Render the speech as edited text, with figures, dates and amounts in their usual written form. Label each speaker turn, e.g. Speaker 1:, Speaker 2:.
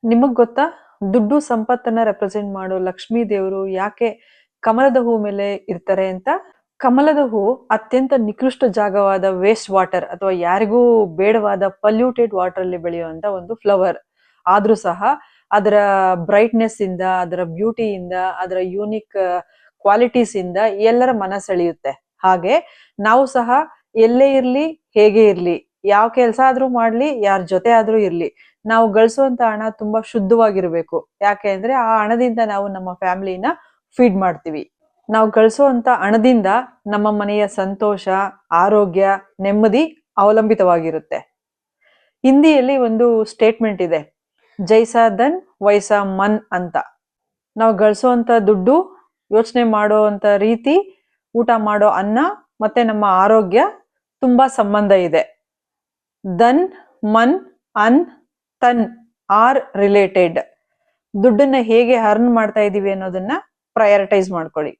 Speaker 1: ನಿಮಗ್ ಗೊತ್ತಾ ದುಡ್ಡು ಸಂಪತ್ತನ್ನ ರೆಪ್ರೆಸೆಂಟ್ ಮಾಡೋ ಲಕ್ಷ್ಮೀ ದೇವರು ಯಾಕೆ ಕಮಲದ ಹೂ ಮೇಲೆ ಇರ್ತಾರೆ ಅಂತ? ಕಮಲದ ಹೂ ಅತ್ಯಂತ ನಿಕೃಷ್ಟ ಜಾಗವಾದ ವೇಸ್ಟ್ ವಾಟರ್ ಅಥವಾ ಯಾರಿಗೂ ಬೇಡವಾದ ಪಲ್ಯೂಟೆಡ್ ವಾಟರ್ ಅಲ್ಲಿ ಬೆಳೆಯುವಂತ ಒಂದು ಫ್ಲವರ್. ಆದ್ರೂ ಸಹ ಅದರ ಬ್ರೈಟ್ನೆಸ್ ಇಂದ, ಅದರ ಬ್ಯೂಟಿಯಿಂದ, ಅದರ ಯೂನಿಕ್ ಕ್ವಾಲಿಟೀಸ್ ಇಂದ ಎಲ್ಲರ ಮನ ಸೆಳೆಯುತ್ತೆ. ಹಾಗೆ ನಾವು ಸಹ ಎಲ್ಲೇ ಇರ್ಲಿ, ಹೇಗೆ ಇರ್ಲಿ, ಯಾವ ಕೆಲಸ ಆದ್ರೂ ಮಾಡ್ಲಿ, ಯಾರ ಜೊತೆ ಆದ್ರೂ ಇರ್ಲಿ, ನಾವು ಗಳಿಸುವಂತ ಹಣ ತುಂಬಾ ಶುದ್ಧವಾಗಿರ್ಬೇಕು. ಯಾಕೆ ಅಂದ್ರೆ ಆ ಹಣದಿಂದ ನಾವು ನಮ್ಮ ಫ್ಯಾಮಿಲಿನ ಫೀಡ್ ಮಾಡ್ತೀವಿ. ನಾವು ಗಳಿಸುವಂತ ಹಣದಿಂದ ನಮ್ಮ ಮನೆಯ ಸಂತೋಷ, ಆರೋಗ್ಯ, ನೆಮ್ಮದಿ ಅವಲಂಬಿತವಾಗಿರುತ್ತೆ. ಹಿಂದಿಯಲ್ಲಿ ಒಂದು ಸ್ಟೇಟ್ಮೆಂಟ್ ಇದೆ, ಜೈಸಾ ಧನ್ ವೈಸಾ ಮನ್ ಅಂತ. ನಾವು ಗಳಿಸುವಂತ ದುಡ್ಡು, ಯೋಚನೆ ಮಾಡುವಂತ ರೀತಿ, ಊಟ ಮಾಡೋ ಅನ್ನ ಮತ್ತೆ ನಮ್ಮ ಆರೋಗ್ಯ ತುಂಬಾ ಸಂಬಂಧ ಇದೆ. ಧನ್, ಮನ್, ಅನ್, ತನ್ ಆರ್ ರಿಲೇಟೆಡ್. ದುಡ್ಡನ್ನ ಹೇಗೆ ಅರ್ನ್ ಮಾಡ್ತಾ ಇದೀವಿ ಅನ್ನೋದನ್ನ ಪ್ರಯಾರಿಟೈಸ್ ಮಾಡ್ಕೊಳ್ಳಿ.